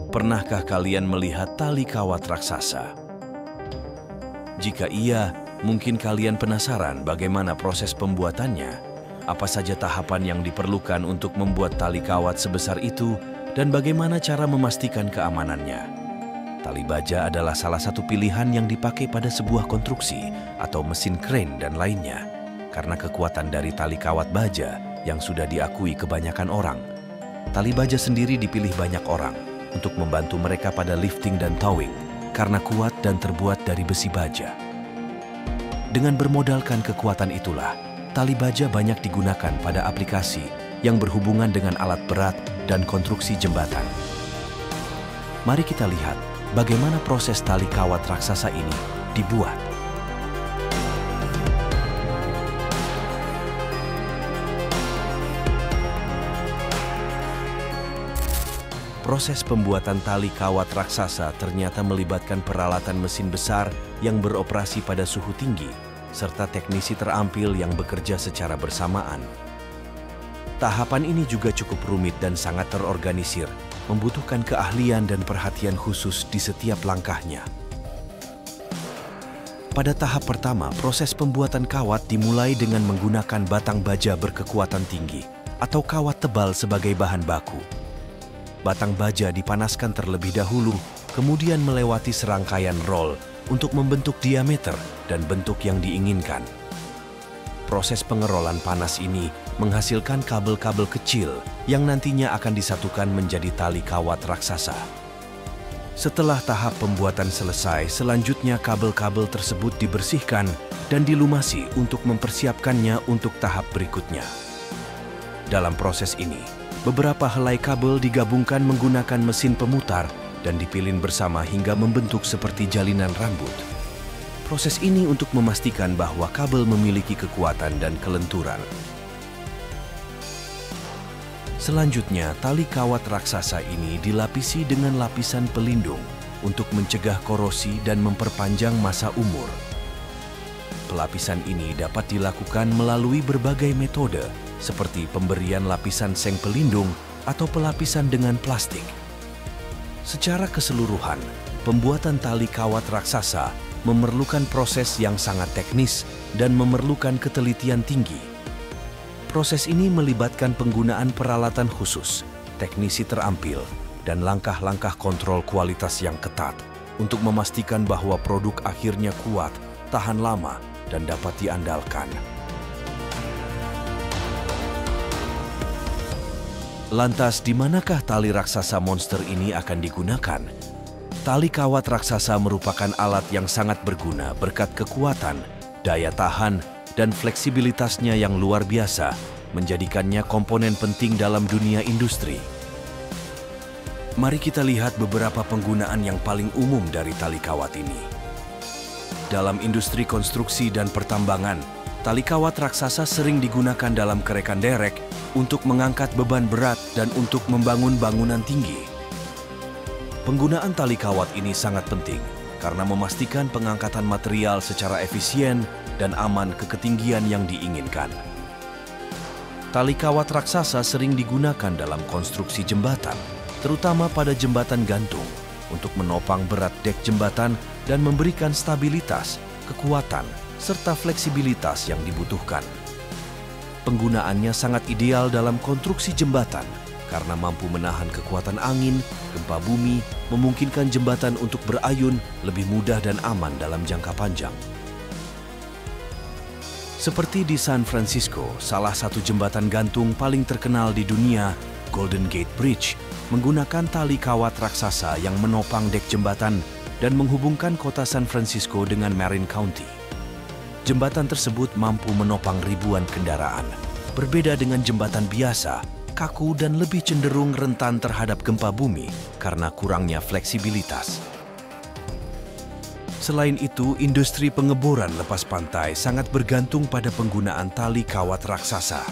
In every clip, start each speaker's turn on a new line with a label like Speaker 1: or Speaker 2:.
Speaker 1: Pernahkah kalian melihat tali kawat raksasa? Jika iya, mungkin kalian penasaran bagaimana proses pembuatannya, apa saja tahapan yang diperlukan untuk membuat tali kawat sebesar itu, dan bagaimana cara memastikan keamanannya. Tali baja adalah salah satu pilihan yang dipakai pada sebuah konstruksi atau mesin crane dan lainnya, karena kekuatan dari tali kawat baja yang sudah diakui kebanyakan orang. Tali baja sendiri dipilih banyak orang untuk membantu mereka pada lifting dan towing, karena kuat dan terbuat dari besi baja. Dengan bermodalkan kekuatan itulah, tali baja banyak digunakan pada aplikasi yang berhubungan dengan alat berat dan konstruksi jembatan. Mari kita lihat bagaimana proses tali kawat raksasa ini dibuat. Proses pembuatan tali kawat raksasa ternyata melibatkan peralatan mesin besar yang beroperasi pada suhu tinggi, serta teknisi terampil yang bekerja secara bersamaan. Tahapan ini juga cukup rumit dan sangat terorganisir, membutuhkan keahlian dan perhatian khusus di setiap langkahnya. Pada tahap pertama, proses pembuatan kawat dimulai dengan menggunakan batang baja berkekuatan tinggi atau kawat tebal sebagai bahan baku. Batang baja dipanaskan terlebih dahulu, kemudian melewati serangkaian roll untuk membentuk diameter dan bentuk yang diinginkan. Proses pengerolan panas ini menghasilkan kabel-kabel kecil yang nantinya akan disatukan menjadi tali kawat raksasa. Setelah tahap pembuatan selesai, selanjutnya kabel-kabel tersebut dibersihkan dan dilumasi untuk mempersiapkannya untuk tahap berikutnya. Dalam proses ini, beberapa helai kabel digabungkan menggunakan mesin pemutar dan dipilin bersama hingga membentuk seperti jalinan rambut. Proses ini untuk memastikan bahwa kabel memiliki kekuatan dan kelenturan. Selanjutnya, tali kawat raksasa ini dilapisi dengan lapisan pelindung untuk mencegah korosi dan memperpanjang masa umur. Pelapisan ini dapat dilakukan melalui berbagai metode, seperti pemberian lapisan seng pelindung atau pelapisan dengan plastik. Secara keseluruhan, pembuatan tali kawat raksasa memerlukan proses yang sangat teknis dan memerlukan ketelitian tinggi. Proses ini melibatkan penggunaan peralatan khusus, teknisi terampil, dan langkah-langkah kontrol kualitas yang ketat untuk memastikan bahwa produk akhirnya kuat, tahan lama, dan dapat diandalkan. Lantas, di manakah tali raksasa monster ini akan digunakan? Tali kawat raksasa merupakan alat yang sangat berguna berkat kekuatan, daya tahan, dan fleksibilitasnya yang luar biasa, menjadikannya komponen penting dalam dunia industri. Mari kita lihat beberapa penggunaan yang paling umum dari tali kawat ini. Dalam industri konstruksi dan pertambangan, tali kawat raksasa sering digunakan dalam kerekan derek untuk mengangkat beban berat dan untuk membangun bangunan tinggi. Penggunaan tali kawat ini sangat penting karena memastikan pengangkatan material secara efisien dan aman ke ketinggian yang diinginkan. Tali kawat raksasa sering digunakan dalam konstruksi jembatan, terutama pada jembatan gantung, untuk menopang berat dek jembatan dan memberikan stabilitas, kekuatan, serta fleksibilitas yang dibutuhkan. Penggunaannya sangat ideal dalam konstruksi jembatan karena mampu menahan kekuatan angin, gempa bumi, memungkinkan jembatan untuk berayun lebih mudah dan aman dalam jangka panjang. Seperti di San Francisco, salah satu jembatan gantung paling terkenal di dunia, Golden Gate Bridge, menggunakan tali kawat raksasa yang menopang dek jembatan dan menghubungkan kota San Francisco dengan Marin County. Jembatan tersebut mampu menopang ribuan kendaraan. Berbeda dengan jembatan biasa, kaku dan lebih cenderung rentan terhadap gempa bumi karena kurangnya fleksibilitas. Selain itu, industri pengeboran lepas pantai sangat bergantung pada penggunaan tali kawat raksasa.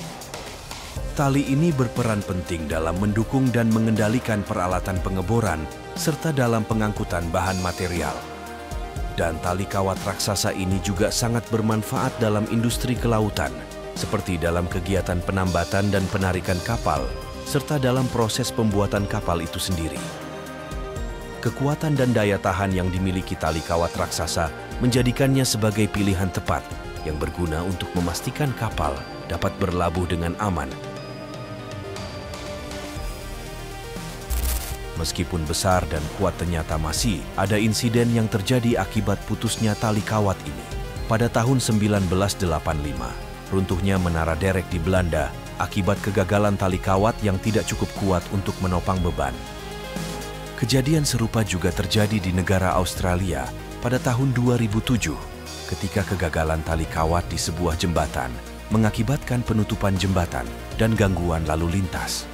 Speaker 1: Tali ini berperan penting dalam mendukung dan mengendalikan peralatan pengeboran serta dalam pengangkutan bahan material. Dan tali kawat raksasa ini juga sangat bermanfaat dalam industri kelautan, seperti dalam kegiatan penambatan dan penarikan kapal, serta dalam proses pembuatan kapal itu sendiri. Kekuatan dan daya tahan yang dimiliki tali kawat raksasa menjadikannya sebagai pilihan tepat yang berguna untuk memastikan kapal dapat berlabuh dengan aman. Meskipun besar dan kuat, ternyata masih ada insiden yang terjadi akibat putusnya tali kawat ini. Pada tahun 1985, runtuhnya menara derek di Belanda akibat kegagalan tali kawat yang tidak cukup kuat untuk menopang beban. Kejadian serupa juga terjadi di negara Australia pada tahun 2007 ketika kegagalan tali kawat di sebuah jembatan mengakibatkan penutupan jembatan dan gangguan lalu lintas.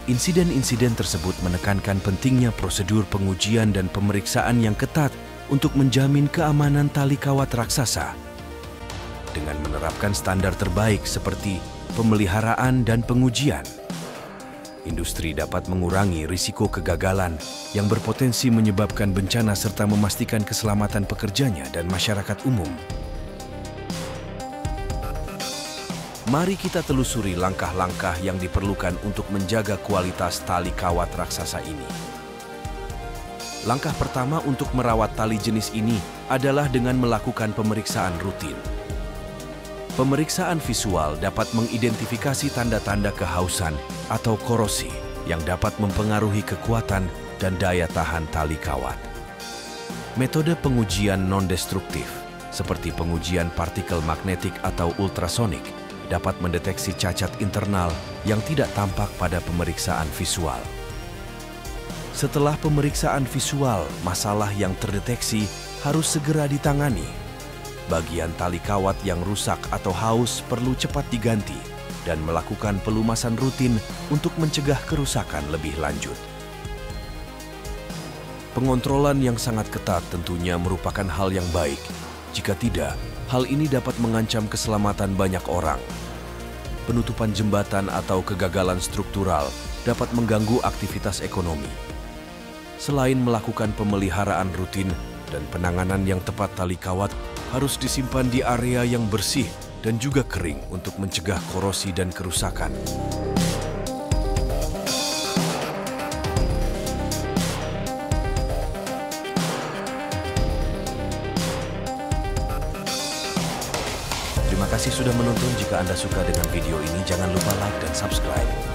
Speaker 1: Insiden-insiden tersebut menekankan pentingnya prosedur pengujian dan pemeriksaan yang ketat untuk menjamin keamanan tali kawat raksasa. Dengan menerapkan standar terbaik seperti pemeliharaan dan pengujian, industri dapat mengurangi risiko kegagalan yang berpotensi menyebabkan bencana serta memastikan keselamatan pekerjanya dan masyarakat umum. Mari kita telusuri langkah-langkah yang diperlukan untuk menjaga kualitas tali kawat raksasa ini. Langkah pertama untuk merawat tali jenis ini adalah dengan melakukan pemeriksaan rutin. Pemeriksaan visual dapat mengidentifikasi tanda-tanda kehausan atau korosi yang dapat mempengaruhi kekuatan dan daya tahan tali kawat. Metode pengujian non-destruktif, seperti pengujian partikel magnetik atau ultrasonik, dapat mendeteksi cacat internal yang tidak tampak pada pemeriksaan visual. Setelah pemeriksaan visual, masalah yang terdeteksi harus segera ditangani. Bagian tali kawat yang rusak atau haus perlu cepat diganti dan melakukan pelumasan rutin untuk mencegah kerusakan lebih lanjut. Pengontrolan yang sangat ketat tentunya merupakan hal yang baik. Jika tidak, hal ini dapat mengancam keselamatan banyak orang. Penutupan jembatan atau kegagalan struktural dapat mengganggu aktivitas ekonomi. Selain melakukan pemeliharaan rutin dan penanganan yang tepat, tali kawat harus disimpan di area yang bersih dan juga kering untuk mencegah korosi dan kerusakan. Terima kasih sudah menonton. Jika Anda suka dengan video ini, jangan lupa like dan subscribe.